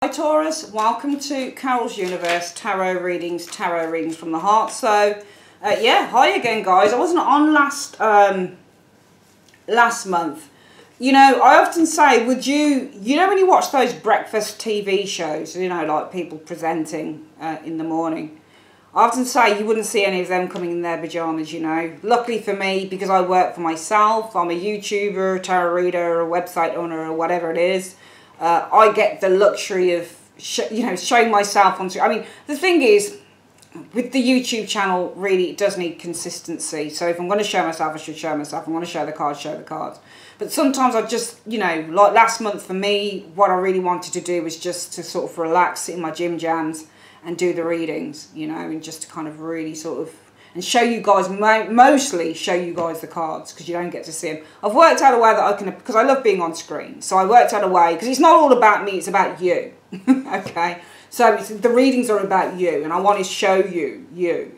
Hi Taurus, welcome to Carol's Universe, tarot readings from the heart. So, yeah, hi again guys. I wasn't on last month. You know, I often say, would you know when you watch those breakfast TV shows, you know, like people presenting in the morning, I often say you wouldn't see any of them coming in their pyjamas, you know. Luckily for me, because I work for myself, I'm a YouTuber, tarot reader, a website owner, or whatever it is, I get the luxury of, showing myself on screen. I mean, the thing is, with the YouTube channel, really, it does need consistency. So if I'm going to show myself, I should show myself. If I'm going to show the cards, show the cards. But sometimes I just, you know, like last month for me, what I really wanted to do was just to sort of relax, sit in my gym jams and do the readings, you know, and just to kind of really sort of, and show you guys, mostly show you guys the cards, because you don't get to see them. I've worked out a way that I can, because I love being on screen, so I worked out a way, because it's not all about me, it's about you, okay? So the readings are about you, and I want to show you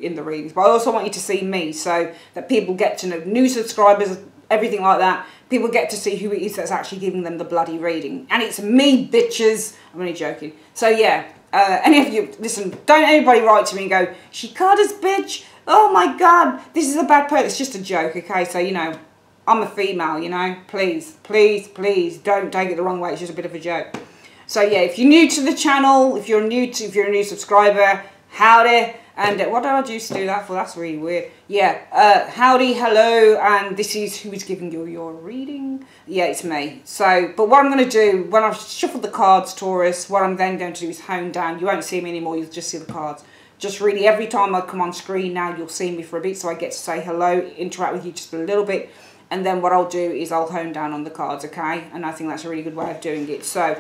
in the readings, but I also want you to see me, so that people get to know, new subscribers, everything like that, people get to see who it is that's actually giving them the bloody reading. And it's me, bitches. I'm only joking. So yeah, any of you, listen, don't anybody write to me and go, she called us bitch. Oh my God, this is a bad person. It's just a joke, okay? So, you know, I'm a female, you know. Please, please, please don't take it the wrong way. It's just a bit of a joke. So yeah, if you're new to the channel, if you're a new subscriber, howdy. And what did I used to do that for? That's really weird. Yeah, howdy, hello, and this is who is giving you your reading. Yeah, it's me. So, but what I'm going to do, when I've shuffled the cards, Taurus, what I'm then going to do is hone down. You won't see me anymore, you'll just see the cards. Just really, every time I come on screen now, you'll see me for a bit, so I get to say hello, interact with you just a little bit. And then what I'll do is I'll hone down on the cards, okay? And I think that's a really good way of doing it. So,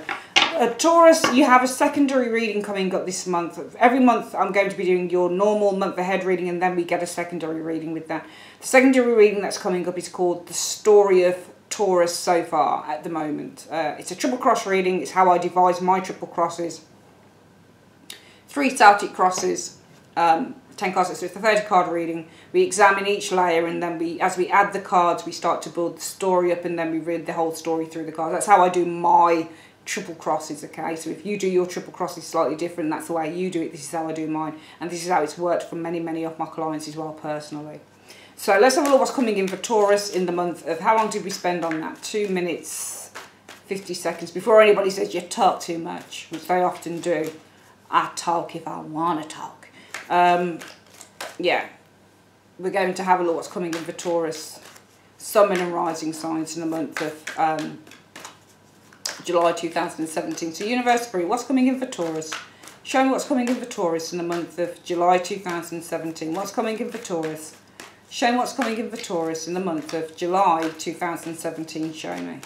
Taurus, you have a secondary reading coming up this month. Every month I'm going to be doing your normal month ahead reading, and then we get a secondary reading with that. The secondary reading that's coming up is called The Story of Taurus so far at the moment. It's a triple cross reading. It's how I devise my triple crosses. 3 Celtic crosses, 10 cards, so it's a 30 card reading. We examine each layer, and then as we add the cards, we start to build the story up, and then we read the whole story through the cards. That's how I do my triple crosses, okay? So if you do your triple crosses slightly different, that's the way you do it. This is how I do mine, and this is how it's worked for many of my clients as well personally. So let's have a look what's coming in for Taurus in the month of, how long did we spend on that? 2 minutes 50 seconds. Before anybody says you talk too much, which they often do, I talk if I want to talk. Yeah, we're going to have a look what's coming in for Taurus, Sun, Moon and Rising signs in the month of July 2017. So Universe Spirit, what's coming in for Taurus? Show me what's coming in for Taurus in the month of July 2017. What's coming in for Taurus? Show me what's coming in for Taurus in the month of July 2017. Show me.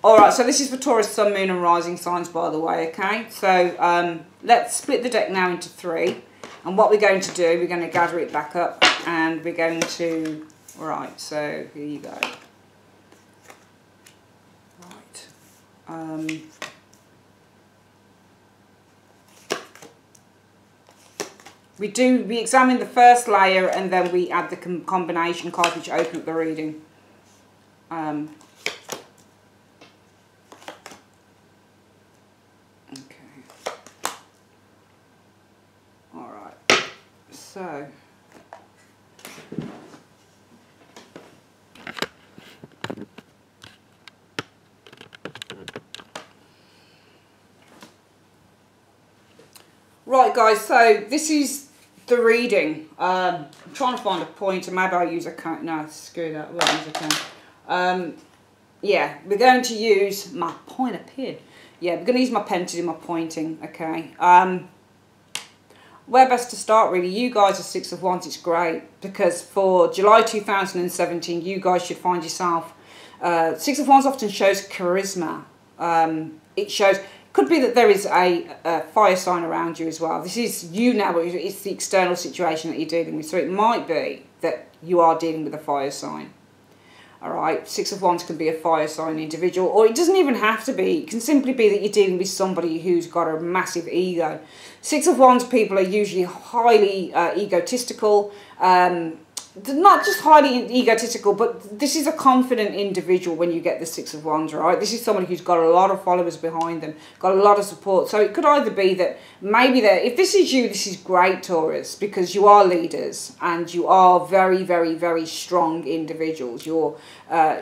Alright, so this is for Taurus, Sun, Moon and Rising signs, by the way, okay? So let's split the deck now into 3. And what we're going to do, we're going to gather it back up, and we're going to... Alright, so here you go. We examine the first layer, and then we add the combination cards which open up the reading. Okay. Alright. So right guys, so this is the reading. I'm trying to find a pointer. Maybe I'll use a pen. No, screw that, we'll use a pen. Yeah, we're going to use my pointer pen. Yeah, we're going to use my pen to do my pointing, okay. Where best to start really? You guys are 6 of Wands, it's great, because for July 2017 you guys should find yourself, 6 of Wands often shows charisma. It shows, could be that there is a fire sign around you as well. This is you now, but it's the external situation that you're dealing with. So it might be that you are dealing with a fire sign. Alright, 6 of Wands can be a fire sign individual, or it doesn't even have to be. It can simply be that you're dealing with somebody who's got a massive ego. 6 of Wands people are usually highly egotistical. not just highly egotistical, but this is a confident individual when you get the Six of Wands, right? This is somebody who's got a lot of followers behind them, got a lot of support. So it could either be that maybe if this is you, this is great, Taurus, because you are leaders and you are very, very, very strong individuals. You're,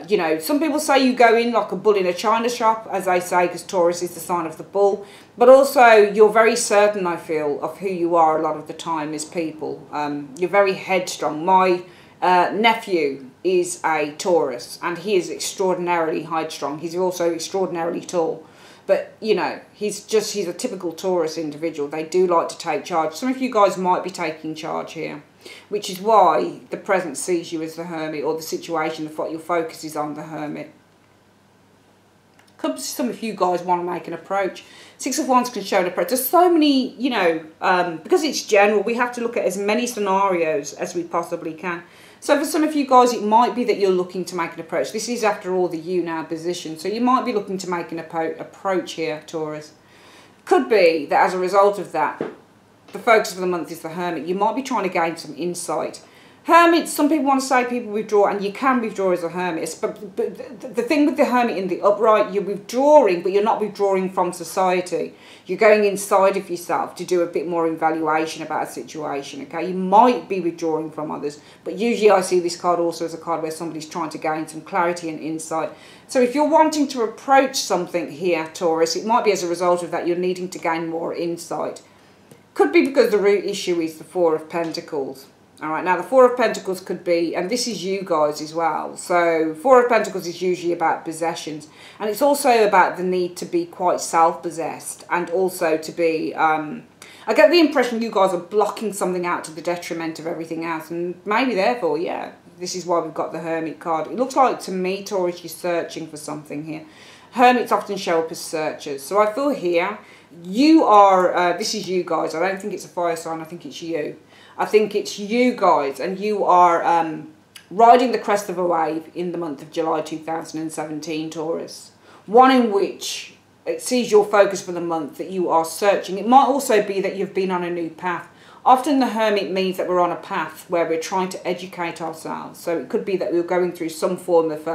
you know, some people say you go in like a bull in a china shop, as they say, because Taurus is the sign of the bull. But also, you're very certain, I feel, of who you are a lot of the time as people. You're very headstrong. My nephew is a Taurus, and he is extraordinarily headstrong. He's also extraordinarily tall. But, you know, he's a typical Taurus individual. They do like to take charge. Some of you guys might be taking charge here, which is why the present sees you as the Hermit, or the situation, your focus is on the Hermit. Some of you guys want to make an approach. Six of Wands can show an approach. There's so many, you know, because it's general, we have to look at as many scenarios as we possibly can. So for some of you guys, it might be that you're looking to make an approach. This is, after all, the you now position. So you might be looking to make an approach here, Taurus. Could be that as a result of that, the focus of the month is the Hermit. You might be trying to gain some insight. Hermits, some people want to say people withdraw, and you can withdraw as a hermit. But the thing with the Hermit in the upright, you're withdrawing, but you're not withdrawing from society. You're going inside of yourself to do a bit more evaluation about a situation, okay? You might be withdrawing from others, but usually I see this card also as a card where somebody's trying to gain some clarity and insight. So if you're wanting to approach something here, Taurus, it might be as a result of that you're needing to gain more insight. Could be because the root issue is the Four of Pentacles. All right, now the Four of Pentacles could be, and this is you guys as well. So Four of Pentacles is usually about possessions. And it's also about the need to be quite self-possessed, and also to be, I get the impression you guys are blocking something out to the detriment of everything else. And maybe therefore, yeah, this is why we've got the Hermit card. It looks like to me, Taurus, you're searching for something here. Hermits often show up as searchers. So I feel here, you are, this is you guys. I don't think it's a fire sign, I think it's you. I think it's you guys, and you are riding the crest of a wave in the month of July 2017, Taurus. One in which it sees your focus for the month, that you are searching. It might also be that you've been on a new path. Often the Hermit means that we're on a path where we're trying to educate ourselves. So it could be that we're going through some form of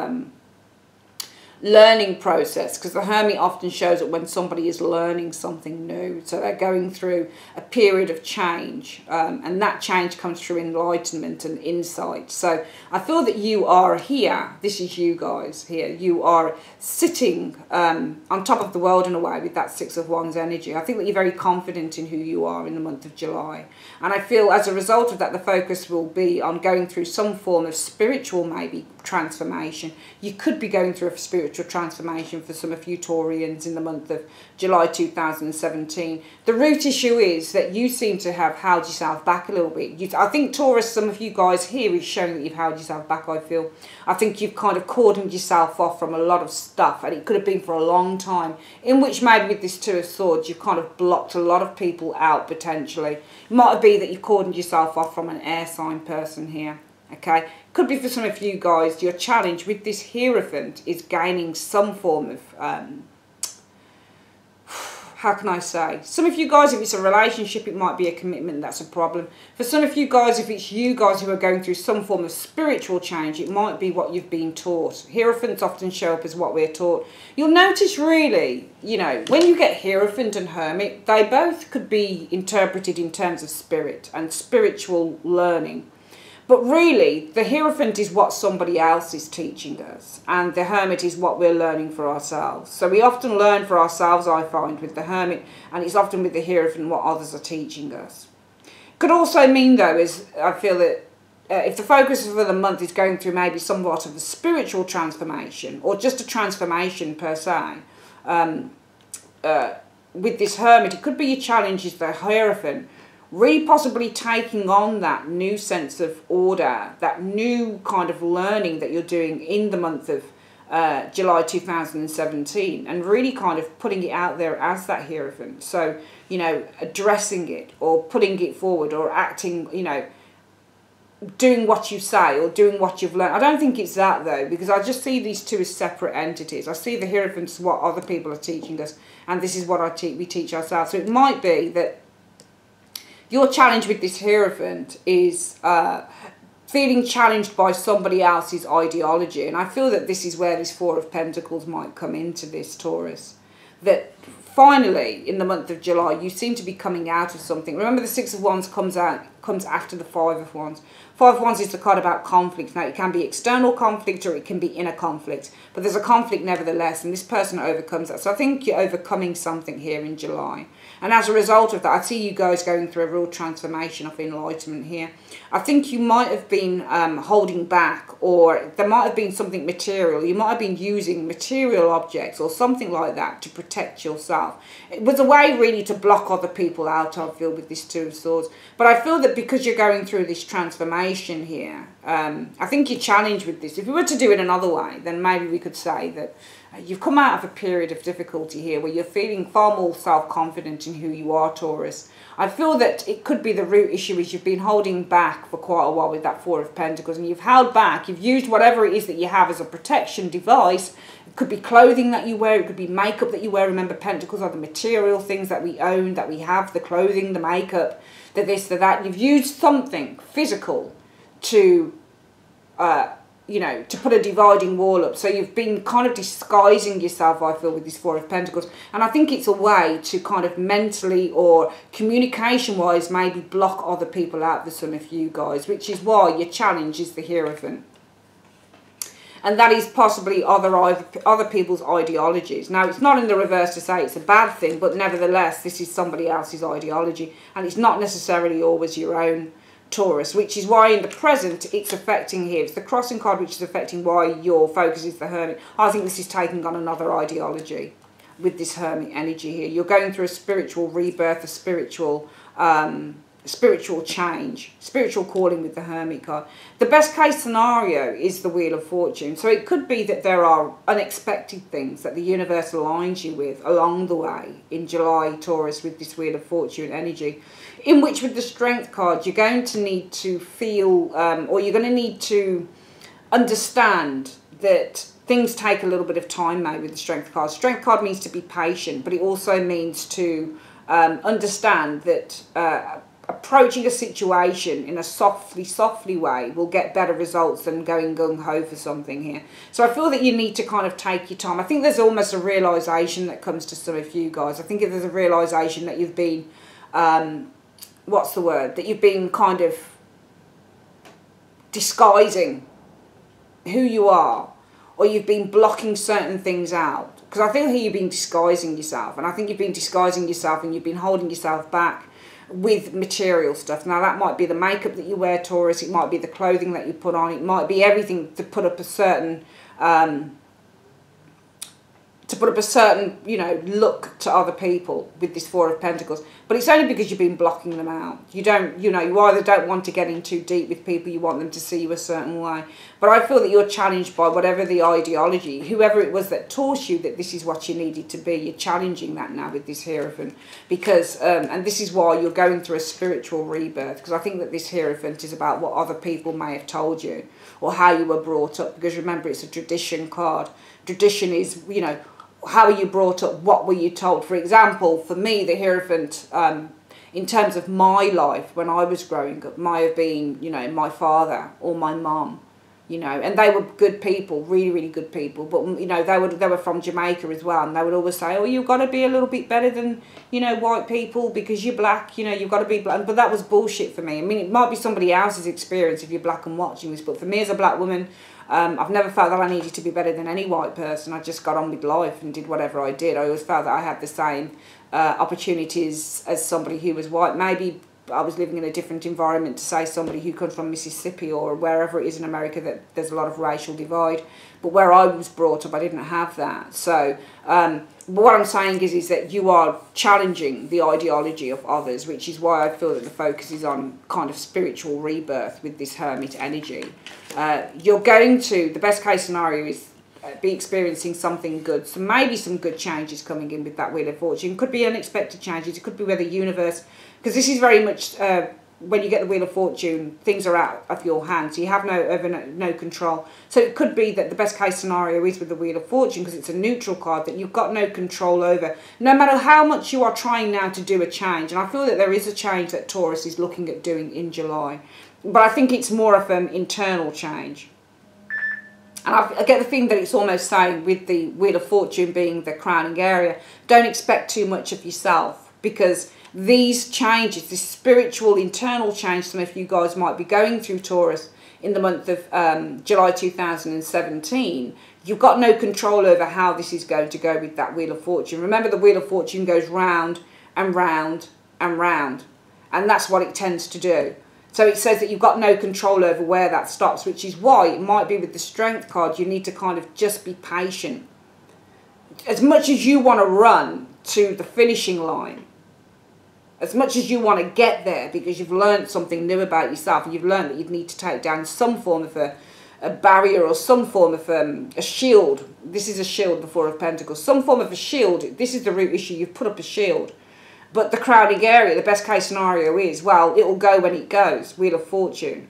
learning process, because the Hermit often shows up when somebody is learning something new. So they're going through a period of change, and that change comes through enlightenment and insight. So I feel that you are here, this is you guys here, you are sitting on top of the world in a way with that Six of Wands energy. I think that you're very confident in who you are in the month of July, and I feel as a result of that the focus will be on going through some form of spiritual maybe transformation. You could be going through a spiritual transformation for some of you Taurians in the month of July 2017. The root issue is that you seem to have held yourself back a little bit. I think Taurus, some of you guys here is showing that you've held yourself back, I feel. I think you've kind of cordoned yourself off from a lot of stuff, and it could have been for a long time, in which maybe with this Two of Swords you've kind of blocked a lot of people out potentially. It might be that you've cordoned yourself off from an air sign person here. Okay, could be for some of you guys, your challenge with this Hierophant is gaining some form of, how can I say? Some of you guys, if it's a relationship, it might be a commitment, that's a problem. For some of you guys, if it's you guys who are going through some form of spiritual change, it might be what you've been taught. Hierophants often show up as what we're taught. You'll notice really, you know, when you get Hierophant and Hermit, they both could be interpreted in terms of spirit and spiritual learning. But really, the Hierophant is what somebody else is teaching us, and the Hermit is what we're learning for ourselves. So we often learn for ourselves, I find, with the Hermit, and it's often with the Hierophant what others are teaching us. Could also mean, though, is I feel that if the focus for the month is going through maybe somewhat of a spiritual transformation, or just a transformation per se, with this Hermit, it could be your challenge is the Hierophant, really possibly taking on that new sense of order, that new kind of learning that you're doing in the month of July 2017, and really kind of putting it out there as that Hierophant. So, you know, addressing it or putting it forward or acting, you know, doing what you say or doing what you've learned. I don't think it's that, though, because I just see these two as separate entities. I see the Hierophant as what other people are teaching us, and this is what we teach ourselves. So it might be that your challenge with this Hierophant is feeling challenged by somebody else's ideology. And I feel that this is where this Four of Pentacles might come into this, Taurus. That finally, in the month of July, you seem to be coming out of something. Remember, the Six of Wands comes after the Five of Wands. Five of Wands is the card about conflict. Now, it can be external conflict or it can be inner conflict. But there's a conflict nevertheless, and this person overcomes that. So I think you're overcoming something here in July. And as a result of that, I see you guys going through a real transformation of enlightenment here. I think you might have been holding back, or there might have been something material. You might have been using material objects or something like that to protect yourself. It was a way really to block other people out, I feel, with this Two of Swords. But I feel that because you're going through this transformation here, I think you're challenged with this. If we were to do it another way, then maybe we could say that you've come out of a period of difficulty here where you're feeling far more self-confident in who you are, Taurus. I feel that it could be the root issue is you've been holding back for quite a while with that Four of Pentacles, and you've held back. You've used whatever it is that you have as a protection device. It could be clothing that you wear. It could be makeup that you wear. Remember, Pentacles are the material things that we own, that we have, the clothing, the makeup, the this, the that. You've used something physical to you know, to put a dividing wall up. So you've been kind of disguising yourself, I feel, with this Four of Pentacles. And I think it's a way to kind of mentally or communication-wise maybe block other people out, the some of you guys, which is why your challenge is the Hierophant. And that is possibly other people's ideologies. Now, it's not in the reverse to say it's a bad thing, but nevertheless, this is somebody else's ideology. And it's not necessarily always your own, Taurus, which is why in the present it's affecting here. It's the crossing card which is affecting why your focus is the Hermit. I think this is taking on another ideology with this Hermit energy here. You're going through a spiritual rebirth, a spiritual change, spiritual calling with the Hermit card. The best case scenario is the Wheel of Fortune. So it could be that there are unexpected things that the universe aligns you with along the way in July, Taurus, with this Wheel of Fortune energy. In which, with the Strength card, you're going to need to feel, or you're going to need to understand that things take a little bit of time, maybe, with the Strength card. Strength card means to be patient, but it also means to understand that approaching a situation in a softly way will get better results than going gung-ho for something here. So I feel that you need to kind of take your time. I think there's almost a realisation that comes to some of you guys. I think there's a realisation that you've been... what's the word? That you've been kind of disguising who you are, or you've been blocking certain things out. Because I feel here you've been disguising yourself, and I think you've been disguising yourself and you've been holding yourself back with material stuff. Now, that might be the makeup that you wear, Taurus. It might be the clothing that you put on. It might be everything to put up a certain... you know, look to other people with this Four of Pentacles. But it's only because you've been blocking them out. You don't, you know, you either don't want to get in too deep with people, you want them to see you a certain way. But I feel that you're challenged by whatever the ideology, whoever it was that taught you that this is what you needed to be. You're challenging that now with this Hierophant. Because, and this is why you're going through a spiritual rebirth. Because I think that this Hierophant is about what other people may have told you, or how you were brought up. Because remember, it's a tradition card. Tradition is, you know, how were you brought up? What were you told? For example, for me, the Hierophant, in terms of my life when I was growing up, might have been, you know, my father or my mum, you know, and they were good people, really, really good people. But, you know, they were from Jamaica as well, and they would always say, oh, you've got to be a little bit better than, you know, white people because you're black, you know, you've got to be black. But that was bullshit for me. I mean, it might be somebody else's experience if you're black and watching this, but for me as a black woman, I've never felt that I needed to be better than any white person. I just got on with life and did whatever I did. I always felt that I had the same opportunities as somebody who was white. Maybe I was living in a different environment to, say, somebody who comes from Mississippi or wherever it is in America that there's a lot of racial divide. But where I was brought up, I didn't have that. So but what I'm saying is that you are challenging the ideology of others, which is why I feel that the focus is on kind of spiritual rebirth with this Hermit energy. You're going to, the best case scenario is be experiencing something good. So maybe some good changes coming in with that Wheel of Fortune. Could be unexpected changes. It could be where the universe, because this is very much... when you get the Wheel of Fortune, things are out of your hands. So you have no control. So it could be that the best case scenario is with the Wheel of Fortune, because it's a neutral card that you've got no control over. No matter how much you are trying now to do a change, and I feel that there is a change that Taurus is looking at doing in July. But I think it's more of an internal change. And I get the feeling that it's almost saying, with the Wheel of Fortune being the crowning area, don't expect too much of yourself, because these changes, this spiritual internal change some of you guys might be going through, Taurus, in the month of July 2017, you've got no control over how this is going to go with that Wheel of Fortune. Remember, the Wheel of Fortune goes round and round and round, and that's what it tends to do. So it says that you've got no control over where that stops, which is why it might be with the Strength card, you need to kind of just be patient. As much as you want to run to the finishing line, as much as you want to get there because you've learned something new about yourself, and you've learned that you need to take down some form of a barrier or some form of a shield. This is a shield, the Four of Pentacles. Some form of a shield. This is the root issue. You've put up a shield. But the crowning area, the best case scenario is, well, it will go when it goes. Wheel of Fortune.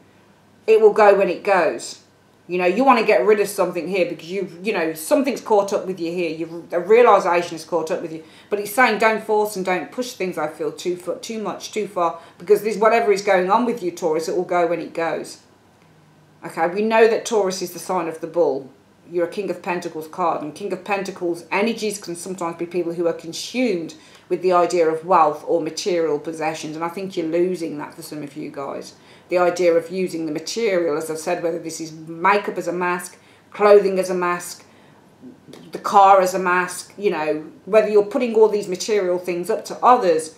It will go when it goes. You know, you want to get rid of something here because you know, something's caught up with you here. A realisation is caught up with you. But it's saying don't force and don't push things, I feel, too much, too far. Because this, whatever is going on with you, Taurus, it will go when it goes. Okay, we know that Taurus is the sign of the bull. You're a King of Pentacles card. And King of Pentacles energies can sometimes be people who are consumed with the idea of wealth or material possessions. And I think you're losing that for some of you guys. The idea of using the material, as I've said, whether this is makeup as a mask, clothing as a mask, the car as a mask, you know, whether you're putting all these material things up to others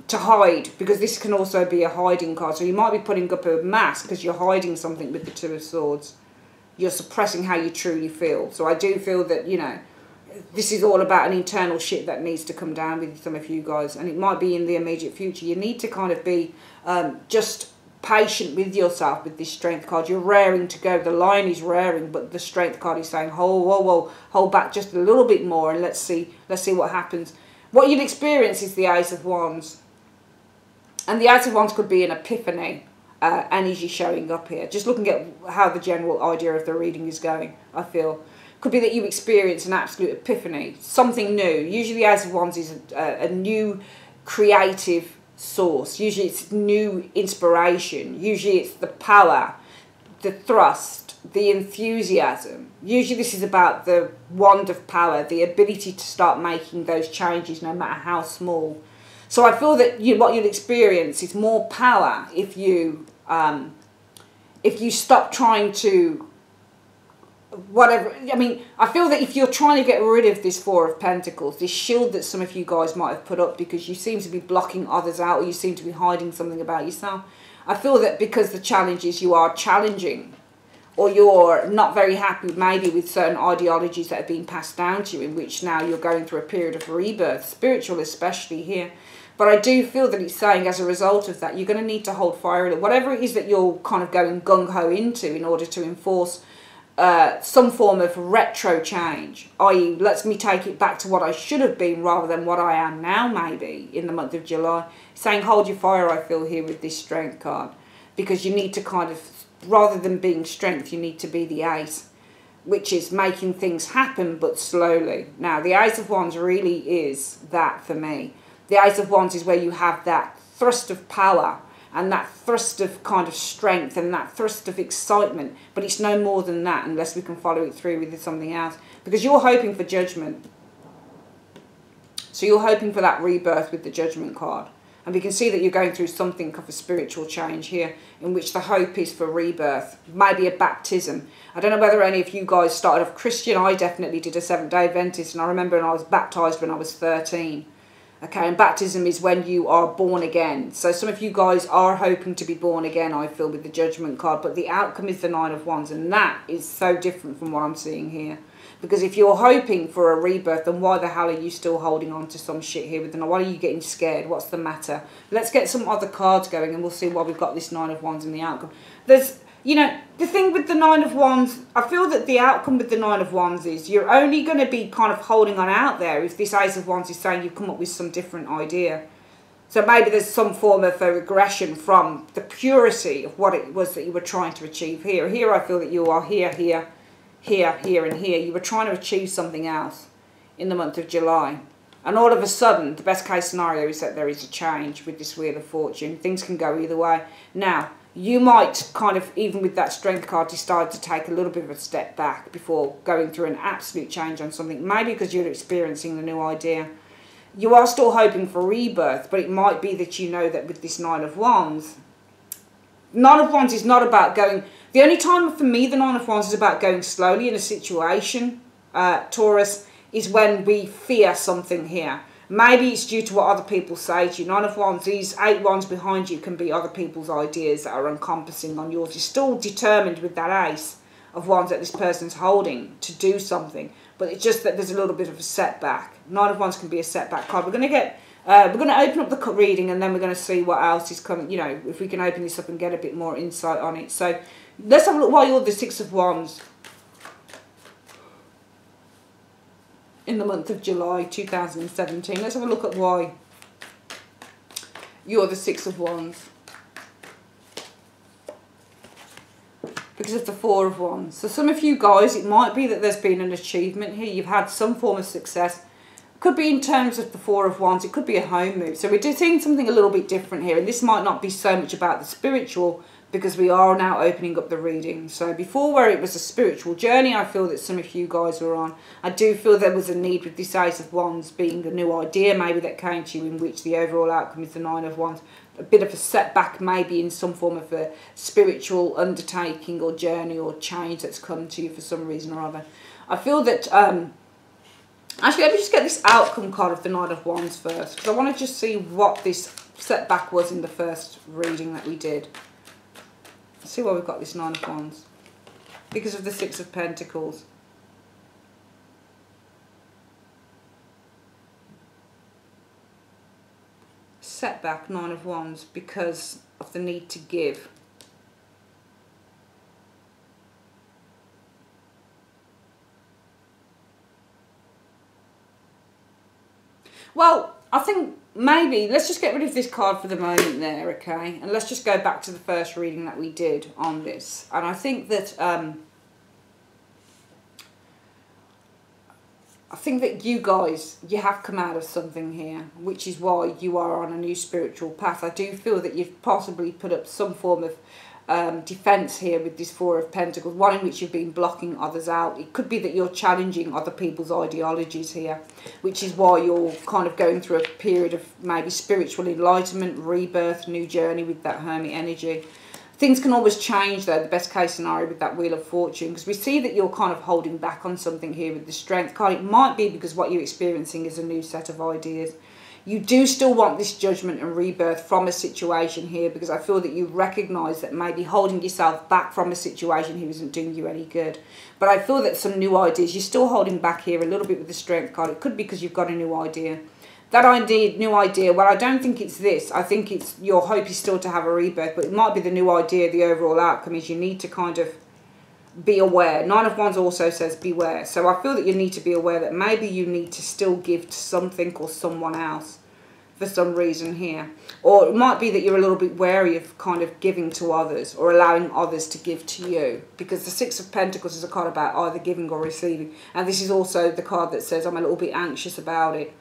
to hide, because this can also be a hiding card. So you might be putting up a mask because you're hiding something with the Two of Swords. You're suppressing how you truly feel. So I do feel that, you know, this is all about an internal shit that needs to come down with some of you guys. And it might be in the immediate future. You need to kind of be just patient with yourself with this Strength card. You're raring to go. The line is raring, but the Strength card is saying, hold back just a little bit more, and let's see what happens. What you'd experience is the Ace of Wands. And the Ace of Wands could be an epiphany energy showing up here. Just looking at how the general idea of the reading is going, I feel. Could be that you experience an absolute epiphany, something new. Usually the Ace of Wands is a new creative source. Usually it's new inspiration. Usually it's the power, the thrust, the enthusiasm. Usually this is about the wand of power, the ability to start making those changes no matter how small. So I feel that what you'll experience is more power if you stop trying to whatever. I mean, I feel that if you're trying to get rid of this Four of Pentacles, this shield that some of you guys might have put up because you seem to be blocking others out, or you seem to be hiding something about yourself, I feel that because the challenge is you are challenging, or you're not very happy maybe with certain ideologies that have been passed down to you, in which now you're going through a period of rebirth, spiritual especially here. But I do feel that it's saying as a result of that, you're going to need to hold fire. Whatever it is that you're kind of going gung-ho into in order to enforce some form of retro change, i.e. lets me take it back to what I should have been rather than what I am now, maybe, in the month of July. Saying hold your fire, I feel, here with this Strength card. Because you need to kind of, rather than being Strength, you need to be the Ace, which is making things happen, but slowly. Now, the Ace of Wands really is that for me. The Ace of Wands is where you have that thrust of power, and that thrust of kind of strength, and that thrust of excitement. But it's no more than that unless we can follow it through with something else. Because you're hoping for judgment. So you're hoping for that rebirth with the Judgment card. And we can see that you're going through something of a spiritual change here, in which the hope is for rebirth. Maybe a baptism. I don't know whether any of you guys started off Christian. I definitely did, a Seventh-day Adventist. And I remember when I was baptised when I was 13. Okay, and baptism is when you are born again. So some of you guys are hoping to be born again, I feel, with the Judgment card. But the outcome is the Nine of Wands. And that is so different from what I'm seeing here. Because if you're hoping for a rebirth, then why the hell are you still holding on to some shit here with the... Why are you getting scared? What's the matter? Let's get some other cards going, and we'll see why we've got this Nine of Wands in the outcome. There's... You know, the thing with the Nine of Wands, I feel that the outcome with the Nine of Wands is you're only going to be kind of holding on out there if this Ace of Wands is saying you've come up with some different idea. So maybe there's some form of a regression from the purity of what it was that you were trying to achieve here. Here I feel that you are here, and here. You were trying to achieve something else in the month of July. And all of a sudden, the best case scenario is that there is a change with this Wheel of Fortune. Things can go either way. Now, you might kind of, even with that Strength card, decide to take a little bit of a step back before going through an absolute change on something. Maybe because you're experiencing the new idea. You are still hoping for rebirth, but it might be that you know that with this Nine of Wands is not about going... The only time for me the Nine of Wands is about going slowly in a situation, Taurus, is when we fear something here. Maybe it's due to what other people say to you. Nine of Wands, these 8 wands behind you can be other people's ideas that are encompassing on yours. You're still determined with that Ace of Wands that this person's holding to do something. But it's just that there's a little bit of a setback. Nine of Wands can be a setback card. We're going to open up the reading, and then we're going to see what else is coming. You know, if we can open this up and get a bit more insight on it. So let's have a look why you're the Six of Wands in the month of July 2017. Let's have a look at why you're the Six of Wands. Because of the Four of Wands. So some of you guys, it might be that there's been an achievement here. You've had some form of success. Could be in terms of the Four of Wands. It could be a home move. So we're seeing something a little bit different here. And this might not be so much about the spiritual, because we are now opening up the reading. So before, where it was a spiritual journey, I feel that some of you guys were on. I do feel there was a need with this Ace of Wands being a new idea maybe that came to you, in which the overall outcome is the Nine of Wands. A bit of a setback maybe in some form of a spiritual undertaking or journey or change that's come to you for some reason or other. I feel that... actually, let me just get this outcome card of the Nine of Wands first, because I want to just see what this setback was in the first reading that we did. Let's see why we've got this Nine of Wands. Because of the Six of Pentacles. Setback, Nine of Wands, because of the need to give. Well, I think maybe, let's just get rid of this card for the moment there, okay? And let's just go back to the first reading that we did on this. And I think that you guys, you have come out of something here, which is why you are on a new spiritual path. I do feel that you've possibly put up some form of defense here with this Four of Pentacles, one in which you've been blocking others out. It could be that you're challenging other people's ideologies here, which is why you're kind of going through a period of maybe spiritual enlightenment, rebirth, new journey with that Hermit energy. Things can always change though, the best case scenario with that Wheel of Fortune, because we see that you're kind of holding back on something here with the Strength card. It might be because what you're experiencing is a new set of ideas. You do still want this judgment and rebirth from a situation here, because I feel that you recognise that maybe holding yourself back from a situation here isn't doing you any good. But I feel that some new ideas, you're still holding back here a little bit with the Strength card. It could be because you've got a new idea. That idea, new idea, well, I don't think it's this. I think it's your hope is still to have a rebirth, but it might be the new idea, the overall outcome is you need to kind of be aware. Nine of Wands also says beware. So I feel that you need to be aware that maybe you need to still give to something or someone else for some reason here. Or it might be that you're a little bit wary of kind of giving to others or allowing others to give to you. Because the Six of Pentacles is a card about either giving or receiving. And this is also the card that says I'm a little bit anxious about it.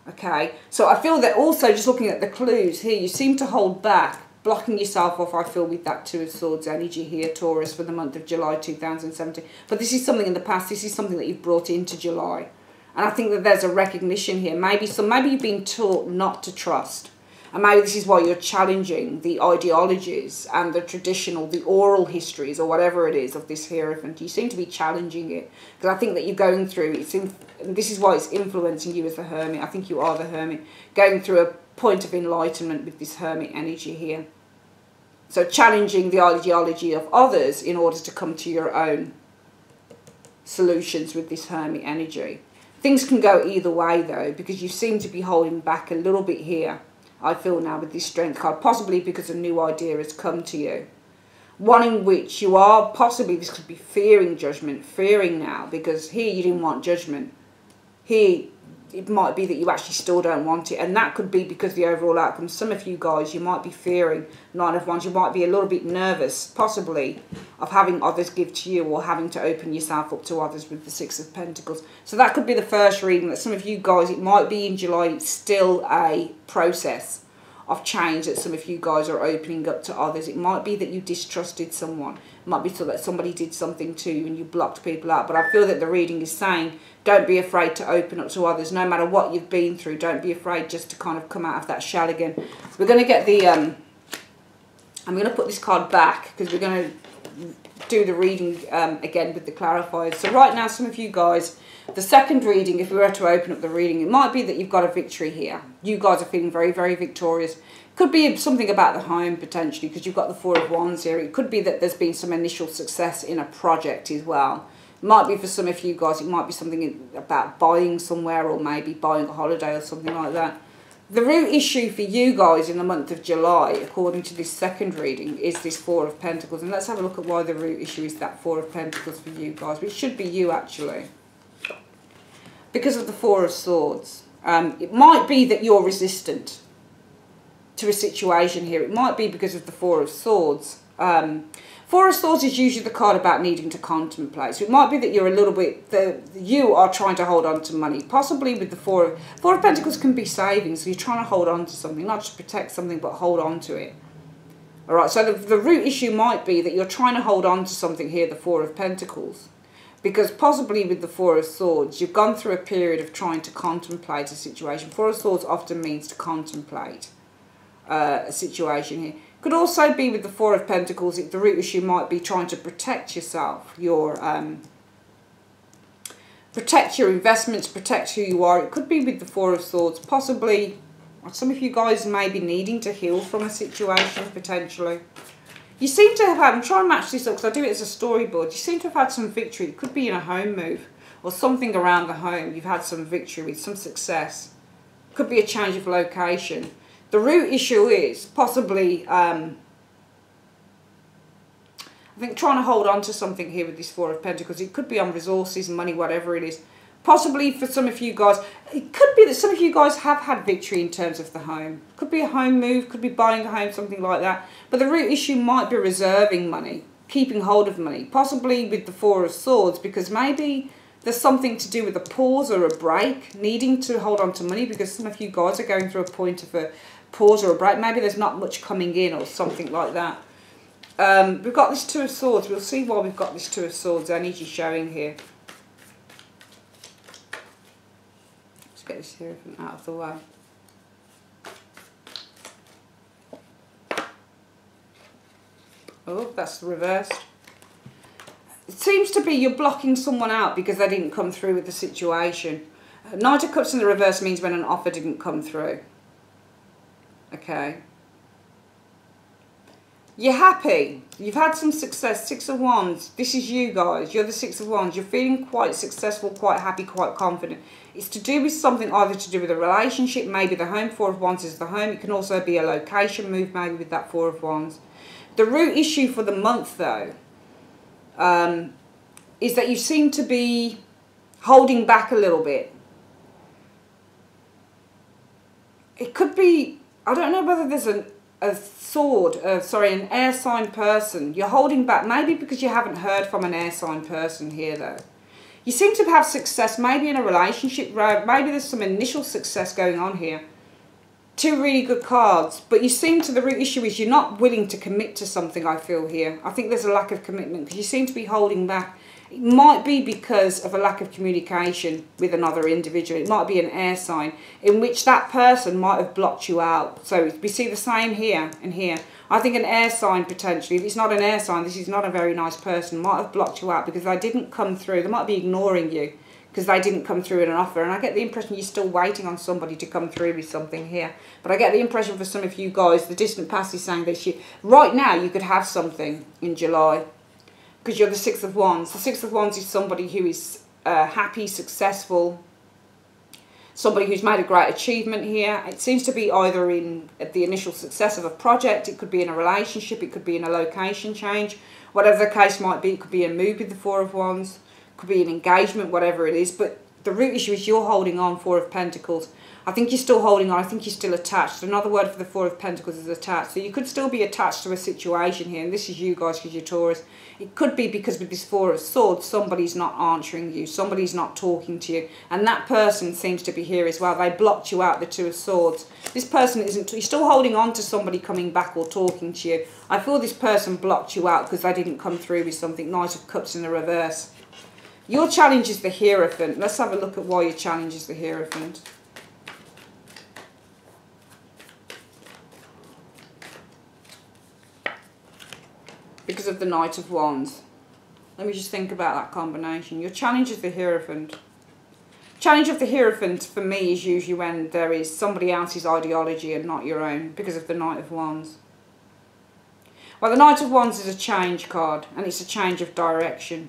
Okay, so I feel that also just looking at the clues here, you seem to hold back, blocking yourself off, I feel, with that Two of Swords energy here, Taurus, for the month of July 2017. But this is something in the past, this is something that you've brought into July. And I think that there's a recognition here. Maybe you've been taught not to trust. And maybe this is why you're challenging the ideologies and the traditional, the oral histories or whatever it is of this Hierophant. You seem to be challenging it. Because I think that you're going through, this is why it's influencing you as the Hermit. I think you are the Hermit. Going through a point of enlightenment with this Hermit energy here. So challenging the ideology of others in order to come to your own solutions with this Hermit energy. Things can go either way though, because you seem to be holding back a little bit here. I feel now with this Strength card, possibly because a new idea has come to you. One in which you are possibly, this could be fearing judgment, fearing now, because here you didn't want judgment. Here it might be that you actually still don't want it, and that could be because the overall outcome, some of you guys, you might be fearing Nine of Wands, you might be a little bit nervous, possibly, of having others give to you or having to open yourself up to others with the Six of Pentacles. So that could be the first reading that some of you guys, it might be in July, it's still a process of change that some of you guys are opening up to others. It might be that you distrusted someone. It might be so that somebody did something to you and you blocked people out. But I feel that the reading is saying, don't be afraid to open up to others. No matter what you've been through, don't be afraid just to kind of come out of that shell again. We're going to get the... I'm going to put this card back because we're going to do the reading again with the clarifiers. So right now, some of you guys... The second reading, if we were to open up the reading, it might be that you've got a victory here. You guys are feeling very, very victorious. Could be something about the home, potentially, because you've got the Four of Wands here. It could be that there's been some initial success in a project as well. It might be for some of you guys, it might be something about buying somewhere or maybe buying a holiday or something like that. The root issue for you guys in the month of July, according to this second reading, is this Four of Pentacles. And let's have a look at why the root issue is that Four of Pentacles for you guys. Which should be you, actually. Because of the Four of Swords. It might be that you're resistant to a situation here. It might be because of the Four of Swords. Four of Swords is usually the card about needing to contemplate. So it might be that you're a little bit... you are trying to hold on to money. Possibly with the Four of Pentacles can be savings. So you're trying to hold on to something. Not just protect something, but hold on to it. Alright, so the root issue might be that you're trying to hold on to something here, the Four of Pentacles. Because possibly with the Four of Swords, you've gone through a period of trying to contemplate a situation. Four of Swords often means to contemplate a situation here. Could also be with the Four of Pentacles, the root issue might be trying to protect yourself, protect your investments, protect who you are. It could be with the Four of Swords, possibly some of you guys may be needing to heal from a situation, potentially. You seem to have had, I'm trying to match this up because I do it as a storyboard, you seem to have had some victory. It could be in a home move or something around the home. You've had some victory with some success. Could be a change of location. The root issue is possibly, I think, trying to hold on to something here with this Four of Pentacles. It could be on resources, money, whatever it is. Possibly for some of you guys, it could be that some of you guys have had victory in terms of the home. Could be a home move, could be buying a home, something like that. But the root issue might be reserving money, keeping hold of money. Possibly with the Four of Swords, because maybe there's something to do with a pause or a break, needing to hold on to money, because some of you guys are going through a point of a pause or a break. Maybe there's not much coming in or something like that. We've got this Two of Swords. We'll see why we've got this Two of Swords energy showing here. Get this hierophant out of the way. Oh, that's reversed. It seems to be you're blocking someone out because they didn't come through with the situation. Knight of Cups in the reverse means when an offer didn't come through. Okay. You're happy. You've had some success. Six of Wands. This is you guys. You're the Six of Wands. You're feeling quite successful, quite happy, quite confident. It's to do with something either to do with a relationship. Maybe the home. Four of Wands is the home. It can also be a location move, maybe with that Four of Wands. The root issue for the month, though, is that you seem to be holding back a little bit. It could be, I don't know whether there's an air sign person. You're holding back, maybe because you haven't heard from an air sign person here, though. You seem to have success, maybe in a relationship, maybe there's some initial success going on here. Two really good cards, but you seem to, the root issue is you're not willing to commit to something, I feel here. I think there's a lack of commitment because you seem to be holding back. It might be because of a lack of communication with another individual. It might be an air sign in which that person might have blocked you out. So we see the same here and here. I think an air sign potentially, if it's not an air sign, this is not a very nice person, might have blocked you out because they didn't come through. They might be ignoring you because they didn't come through in an offer. And I get the impression you're still waiting on somebody to come through with something here. But I get the impression for some of you guys, the distant past is saying that right now you could have something in July. Because you're the Six of Wands. The Six of Wands is somebody who is happy, successful, somebody who's made a great achievement here. It seems to be either in the initial success of a project, it could be in a relationship, it could be in a location change, whatever the case might be. It could be a move with the Four of Wands, it could be an engagement, whatever it is. But the root issue is you're holding on, Four of Pentacles. I think you're still holding on. I think you're still attached. Another word for the Four of Pentacles is attached. So you could still be attached to a situation here. And this is you guys because you're Taurus. It could be because with this Four of Swords, somebody's not answering you. Somebody's not talking to you. And that person seems to be here as well. They blocked you out, the Two of Swords. This person isn't... You're still holding on to somebody coming back or talking to you. I feel this person blocked you out because they didn't come through with something. Knight of Cups in the reverse. Your challenge is the Hierophant. Let's have a look at why your challenge is the Hierophant. Because of the Knight of Wands. Let me just think about that combination. Your challenge is the Hierophant. Challenge of the Hierophant for me is usually when there is somebody else's ideology and not your own, because of the Knight of Wands. Well, the Knight of Wands is a change card, and it's a change of direction.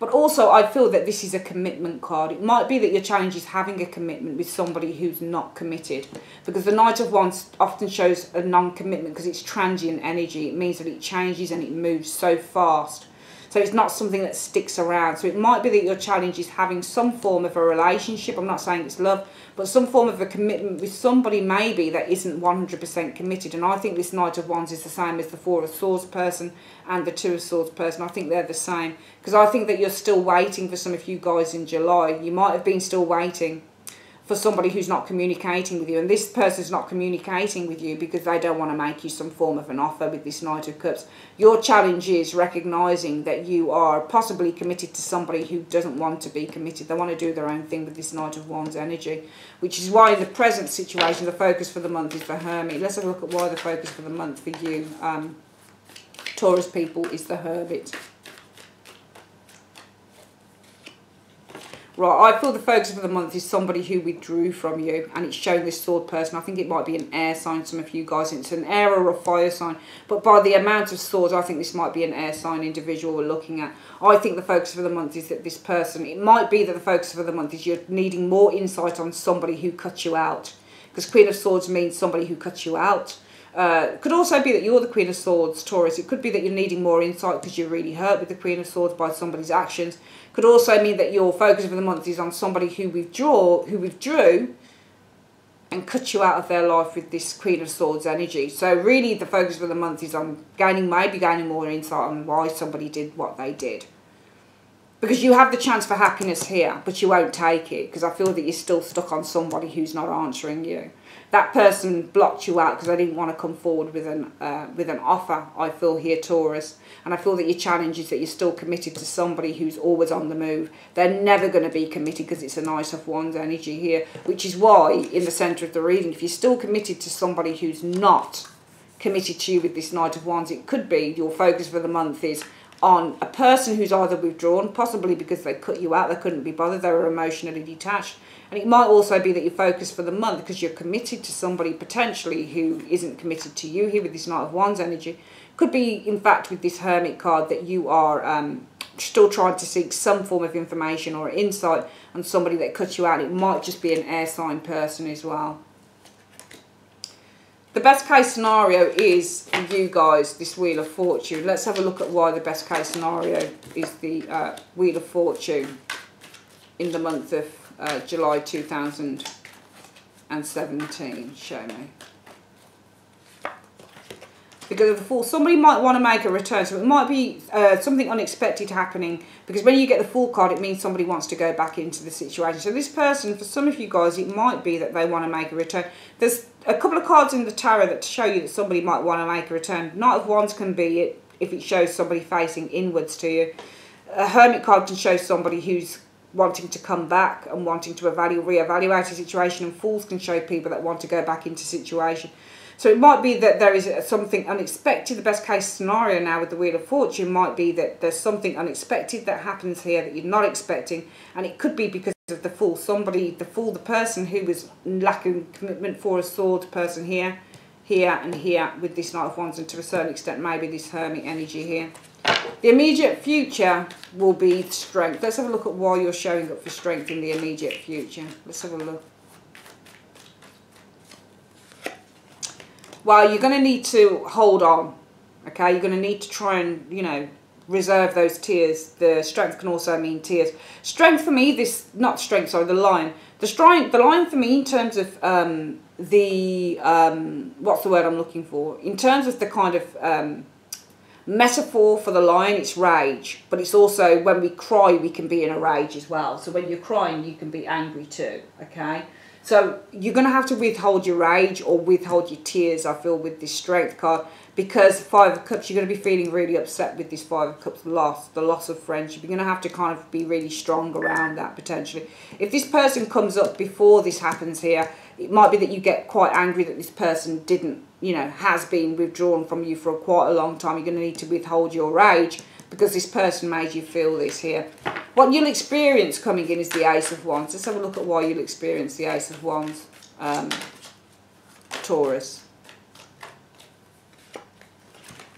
But also, I feel that this is a commitment card. It might be that your challenge is having a commitment with somebody who's not committed. Because the Knight of Wands often shows a non-commitment because it's transient energy. It means that it changes and it moves so fast. So it's not something that sticks around. So it might be that your challenge is having some form of a relationship. I'm not saying it's love, but some form of a commitment with somebody maybe that isn't 100% committed. And I think this Knight of Wands is the same as the Four of Swords person and the Two of Swords person. I think they're the same. Because I think that you're still waiting for some of you guys in July. You might have been still waiting for somebody who's not communicating with you. And this person's not communicating with you because they don't want to make you some form of an offer with this Knight of Cups. Your challenge is recognising that you are possibly committed to somebody who doesn't want to be committed. They want to do their own thing with this Knight of Wands energy. Which is why in the present situation, the focus for the month is the Hermit. Let's have a look at why the focus for the month for you, Taurus people, is the Hermit. Right, I feel the focus for the month is somebody who withdrew from you, and it's showing this Sword person. I think it might be an air sign, some of you guys. It's an air or a fire sign, but by the amount of swords, I think this might be an air sign individual we're looking at. I think the focus for the month is that this person, it might be that the focus for the month is you're needing more insight on somebody who cut you out, because Queen of Swords means somebody who cuts you out. Could also be that you're the Queen of Swords, Taurus. It could be that you're needing more insight because you're really hurt with the Queen of Swords by somebody's actions. Could also mean that your focus for the month is on somebody who withdrew and cut you out of their life with this Queen of Swords energy. So really the focus for the month is on maybe gaining more insight on why somebody did what they did. Because you have the chance for happiness here, but you won't take it because I feel that you're still stuck on somebody who's not answering you. That person blocked you out because they didn't want to come forward with an offer, I feel here, Taurus. And I feel that your challenge is that you're still committed to somebody who's always on the move. They're never going to be committed because it's a Knight of Wands energy here, which is why, in the centre of the reading, if you're still committed to somebody who's not committed to you with this Knight of Wands, it could be your focus for the month is on a person who's either withdrawn, possibly because they cut you out, they couldn't be bothered, they were emotionally detached. And it might also be that your focus for the month, because you're committed to somebody potentially who isn't committed to you here with this Knight of Wands energy, could be, in fact, with this Hermit card, that you are still trying to seek some form of information or insight on somebody that cut you out. It might just be an air sign person as well. The best case scenario is, for you guys, this Wheel of Fortune. Let's have a look at why the best case scenario is the Wheel of Fortune in the month of July 2017. Show me. Because of the Fool, somebody might want to make a return. So it might be something unexpected happening. Because when you get the Fool card, it means somebody wants to go back into the situation. So this person, for some of you guys, it might be that they want to make a return. There's a couple of cards in the tarot that show you that somebody might want to make a return. Knight of Wands can be it if it shows somebody facing inwards to you. A Hermit card can show somebody who's wanting to come back and wanting to reevaluate a situation, and Fools can show people that want to go back into situation. So it might be that there is something unexpected. The best case scenario now with the Wheel of Fortune might be that there's something unexpected that happens here that you're not expecting, and it could be because of the Fool. The person who was lacking commitment, for a sword person here, and here with this Knight of Wands, and to a certain extent maybe this Hermit energy here. The immediate future will be strength. Let's have a look at why you're showing up for strength in the immediate future. Let's have a look. Well, you're going to need to hold on, okay? You're going to need to try and, you know, reserve those tears. The strength can also mean tears. Strength for me, the Lion. The line for me in terms of what's the word I'm looking for? In terms of the kind of metaphor for the lion, it's rage, but it's also when we cry, we can be in a rage as well. So when you're crying, you can be angry too, okay? So you're going to have to withhold your rage or withhold your tears, I feel, with this Strength card, because Five of Cups, you're going to be feeling really upset with this Five of Cups loss, the loss of friendship. You're going to have to kind of be really strong around that, potentially. If this person comes up before this happens here, it might be that you get quite angry that this person didn't, you know, has been withdrawn from you for quite a long time. You're going to need to withhold your rage because this person made you feel this here. What you'll experience coming in is the Ace of Wands. Let's have a look at why you'll experience the Ace of Wands, Taurus.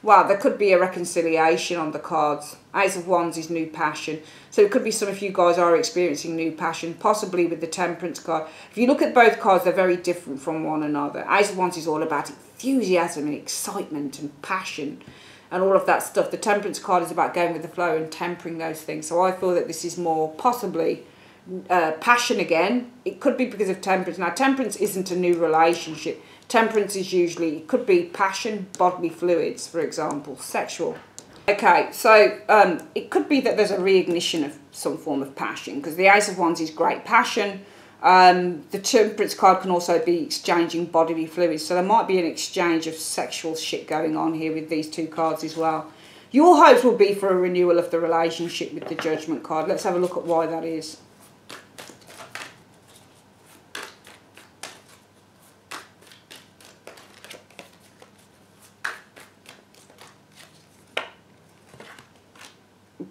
Wow, there could be a reconciliation on the cards. Ace of Wands is new passion. So it could be some of you guys are experiencing new passion, possibly with the Temperance card. If you look at both cards, they're very different from one another. Ace of Wands is all about enthusiasm and excitement and passion and all of that stuff. The Temperance card is about going with the flow and tempering those things. So I feel that this is more possibly passion again. It could be because of Temperance. Now, Temperance isn't a new relationship. Temperance is usually, it could be passion, bodily fluids, for example, sexual. Okay, so it could be that there's a reignition of some form of passion, because the Ace of Wands is great passion. The Temperance card can also be exchanging bodily fluids, so there might be an exchange of sexual shit going on here with these two cards as well. Your hopes will be for a renewal of the relationship with the Judgment card. Let's have a look at why that is.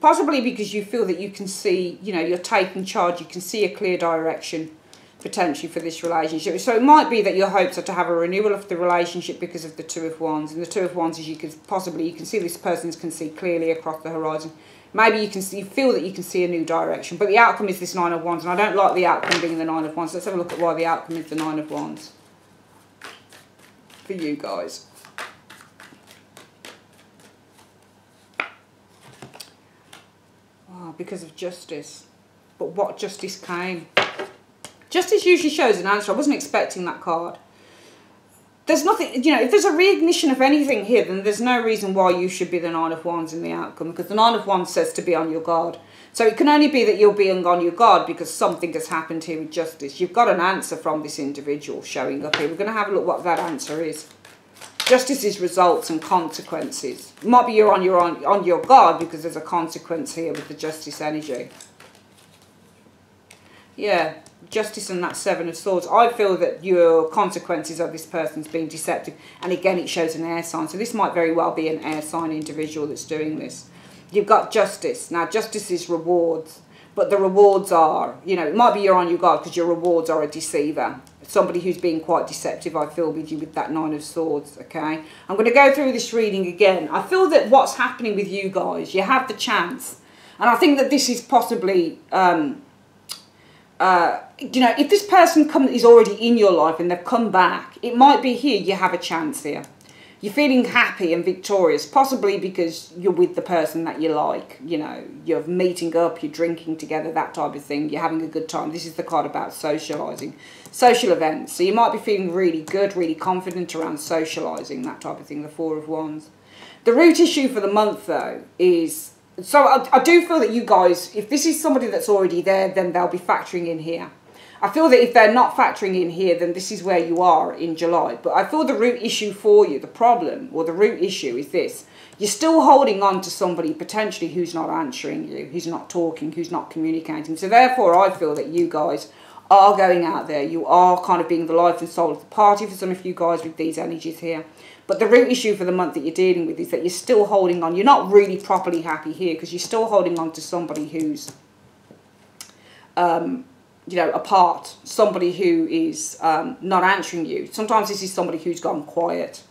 Possibly because you feel that you can see, you know, you're taking charge, you can see a clear direction potentially for this relationship. So it might be that your hopes are to have a renewal of the relationship because of the Two of Wands. And the Two of Wands is you can see this person can see clearly across the horizon. Maybe you feel that you can see a new direction. But the outcome is this Nine of Wands. And I don't like the outcome being the Nine of Wands. Let's have a look at why the outcome is the Nine of Wands for you guys. Because of justice. But what justice came? Justice usually shows an answer. I wasn't expecting that card. There's nothing, you know, if there's a reignition of anything here, then there's no reason why you should be the Nine of Wands in the outcome, because the Nine of Wands says to be on your guard. So it can only be that you're being on your guard because something has happened here with justice. You've got an answer from this individual showing up here. We're going to have a look what that answer is. Justice is results and consequences. It might be you're on your guard because there's a consequence here with the Justice energy. Yeah, Justice and that Seven of Swords. I feel that your consequences of this person's being deceptive. And again, it shows an air sign. So this might very well be an air sign individual that's doing this. You've got Justice. Now, Justice is rewards. But the rewards are, you know, it might be you're on your guard because your rewards are a deceiver. Somebody who's being quite deceptive, I feel, with you with that Nine of Swords, okay? I'm going to go through this reading again. I feel that what's happening with you guys, you have the chance. And I think that this is possibly, you know, if this person is already in your life and they've come back, it might be here you have a chance here. You're feeling happy and victorious, possibly because you're with the person that you like. You know, you're meeting up, you're drinking together, that type of thing. You're having a good time. This is the card about socialising, social events. So you might be feeling really good, really confident around socialising, that type of thing, the Four of Wands. The root issue for the month, though, is... So I do feel that you guys, if this is somebody that's already there, then they'll be factoring in here. I feel that if they're not factoring in here, then this is where you are in July. But I feel the root issue for you, the problem, or the root issue is this. You're still holding on to somebody potentially who's not answering you, who's not talking, who's not communicating. So therefore, I feel that you guys are going out there. You are kind of being the life and soul of the party for some of you guys with these energies here. But the root issue for the month that you're dealing with is that you're still holding on. You're not really properly happy here because you're still holding on to somebody who's... you know, apart, somebody who is not answering you. Sometimes this is somebody who's gone quiet,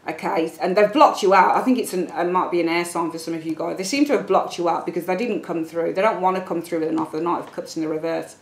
okay, and they've blocked you out. I think it might be an air sign for some of you guys. They seem to have blocked you out because they didn't come through. They don't want to come through with an offer. The Knight of Cups in the reverse.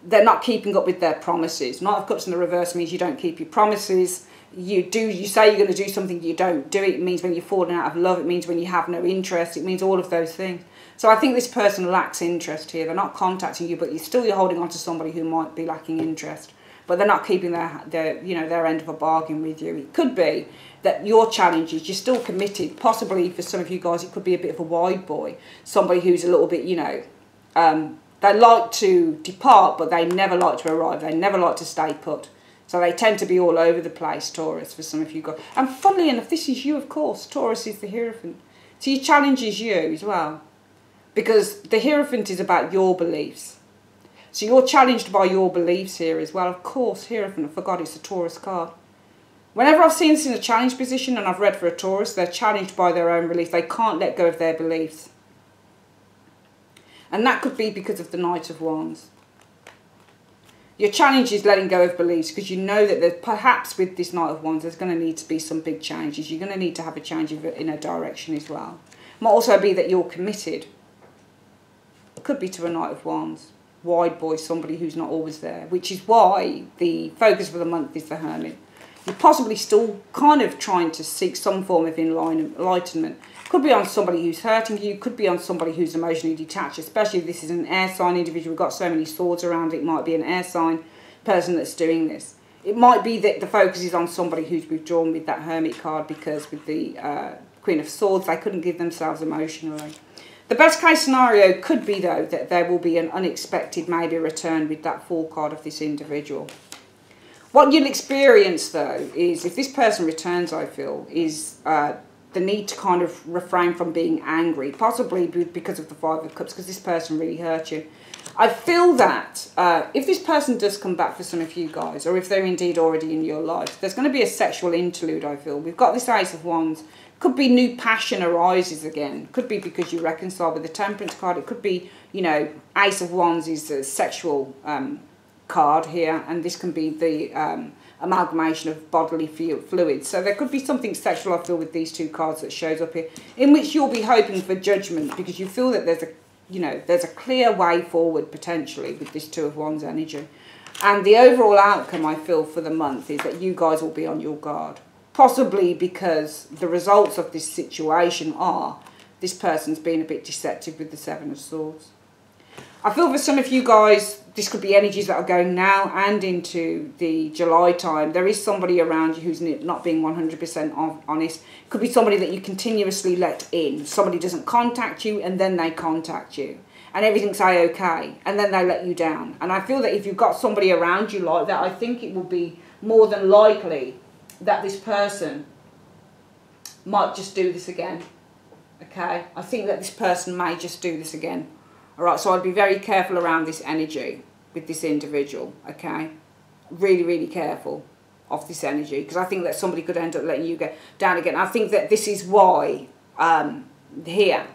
They're not keeping up with their promises. Knight of Cups in the reverse means you don't keep your promises. You say you're going to do something, you don't do it. It means when you're falling out of love. It means when you have no interest. It means all of those things. So I think this person lacks interest here. They're not contacting you, but you're holding on to somebody who might be lacking interest. But they're not keeping their end of a bargain with you. It could be that your challenge is you're still committed. Possibly for some of you guys, it could be a bit of a wide boy. Somebody who's a little bit, they like to depart, but they never like to arrive. They never like to stay put. So they tend to be all over the place, Taurus, for some of you guys. And funnily enough, this is you, of course. Taurus is the Hierophant. So your challenge is you as well. Because the Hierophant is about your beliefs. So you're challenged by your beliefs here as well. Of course, Hierophant, I forgot it's a Taurus card. Whenever I've seen this in a challenge position and I've read for a Taurus, they're challenged by their own beliefs. They can't let go of their beliefs. And that could be because of the Knight of Wands. Your challenge is letting go of beliefs because you know that perhaps with this Knight of Wands there's going to need to be some big changes. You're going to need to have a change in a direction as well. It might also be that you're committed. It could be to a Knight of Wands. Wide boy, somebody who's not always there. Which is why the focus for the month is the Hermit. You're possibly still kind of trying to seek some form of enlightenment. Could be on somebody who's hurting you. Could be on somebody who's emotionally detached. Especially if this is an air sign individual. We've got so many swords around it. It might be an air sign person that's doing this. It might be that the focus is on somebody who's withdrawn with that Hermit card. Because with the Queen of Swords, they couldn't give themselves emotionally. The best case scenario could be, though, that there will be an unexpected, maybe, return with that Fool card of this individual. What you'll experience, though, is if this person returns, I feel, is the need to kind of refrain from being angry, possibly because of the Five of Cups, because this person really hurt you. I feel that if this person does come back for some of you guys, or if they're indeed already in your life, there's going to be a sexual interlude, I feel. We've got this Ace of Wands. Could be new passion arises again. Could be because you reconcile with the Temperance card. It could be, Ace of Wands is a sexual card here, and this can be the amalgamation of bodily fluids. So there could be something sexual, I feel, with these two cards that shows up here, in which you'll be hoping for judgment because you feel that there's a clear way forward potentially with this Two of Wands energy. And the overall outcome, I feel, for the month is that you guys will be on your guard. Possibly because the results of this situation are this person's been a bit deceptive with the Seven of Swords. I feel for some of you guys, this could be energies that are going now and into the July time. There is somebody around you who's not being 100% honest. It could be somebody that you continuously let in. Somebody doesn't contact you and then they contact you. And everything's okay. And then they let you down. And I feel that if you've got somebody around you like that, I think it will be more than likely that this person might just do this again. Okay? I think that this person may just do this again. Alright, so I'd be very careful around this energy with this individual, okay? Really, really careful of this energy, because I think that somebody could end up letting you get down again. I think that this is why, here,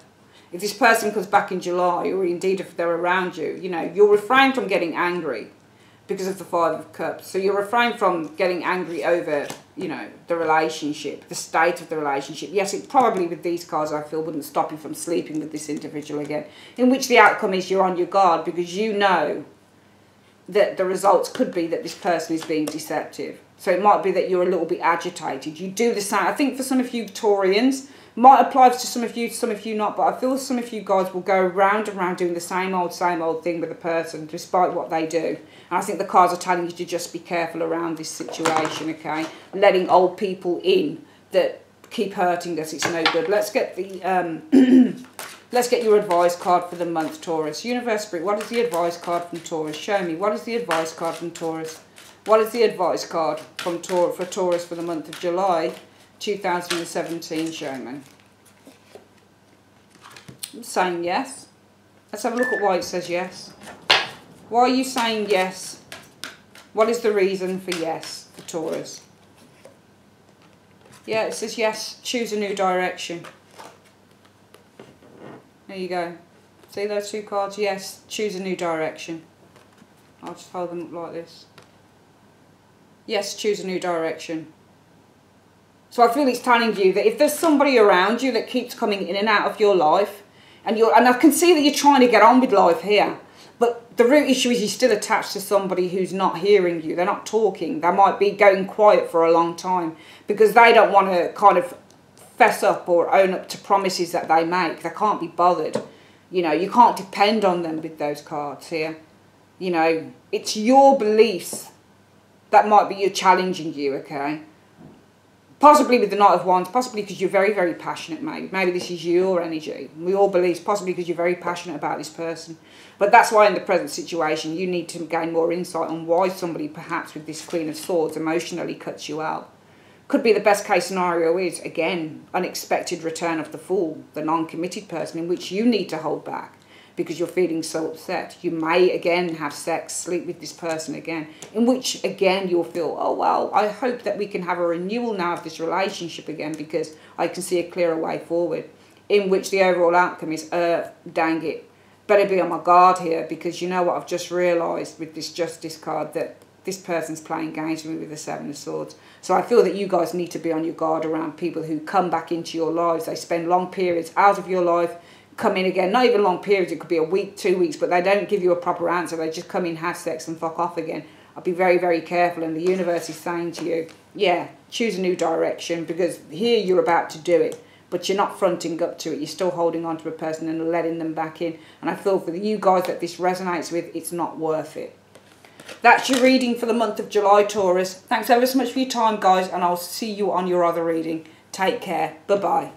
if this person comes back in July, or indeed if they're around you, you'll refrain from getting angry because of the Five of Cups. So you'll refrain from getting angry over, the relationship, the state of the relationship. Yes, it probably, with these cards, I feel, wouldn't stop you from sleeping with this individual again. In which the outcome is you're on your guard because you know that the results could be that this person is being deceptive. So it might be that you're a little bit agitated. You do the same. I think for some of you Taurians, might apply to some of you not, but I feel some of you guys will go round and round doing the same old thing with a person, despite what they do. And I think the cards are telling you to just be careful around this situation, okay? Letting old people in that keep hurting us, it's no good. Let's get the let's get your advice card for the month, Taurus. Universe Spirit, what is the advice card from Taurus? Show me. What is the advice card from Taurus? What is the advice card from for Taurus for the month of July 2017, show me. I'm saying yes. Let's have a look at why it says yes. Why are you saying yes? What is the reason for yes for Taurus? Yeah, it says yes, choose a new direction. There you go. See those two cards? Yes, choose a new direction. I'll just hold them up like this. Yes, choose a new direction. So I feel it's telling you that if there's somebody around you that keeps coming in and out of your life, and I can see that you're trying to get on with life here, but the root issue is you're still attached to somebody who's not hearing you. They're not talking. They might be going quiet for a long time because they don't want to kind of fess up or own up to promises that they make. They can't be bothered. You know, you can't depend on them with those cards here. You know, it's your beliefs that might be challenging you, okay? Possibly with the Knight of Wands, possibly because you're very, very passionate, maybe. Maybe this is your energy. We all believe, possibly because you're very passionate about this person. But that's why in the present situation, you need to gain more insight on why somebody, perhaps with this Queen of Swords, emotionally cuts you out. Could be the best case scenario is, again, unexpected return of the Fool, the non-committed person, in which you need to hold back because you're feeling so upset. You may, again, have sex, sleep with this person again, in which, again, you'll feel, oh, well, I hope that we can have a renewal now of this relationship again because I can see a clearer way forward, in which the overall outcome is, dang it, better be on my guard here because you know what, I've just realised with this Justice card that this person's playing games with me with the Seven of Swords. So I feel that you guys need to be on your guard around people who come back into your lives. They spend long periods out of your life, come in again, not even long periods, it could be a week, 2 weeks, but they don't give you a proper answer. They just come in, have sex and fuck off again. I'll be very, very careful, and the universe is saying to you, yeah, choose a new direction because here you're about to do it, but you're not fronting up to it. You're still holding on to a person and letting them back in. And I feel for you guys that this resonates with, it's not worth it. That's your reading for the month of July, Taurus. Thanks ever so much for your time, guys, and I'll see you on your other reading. Take care. Bye-bye.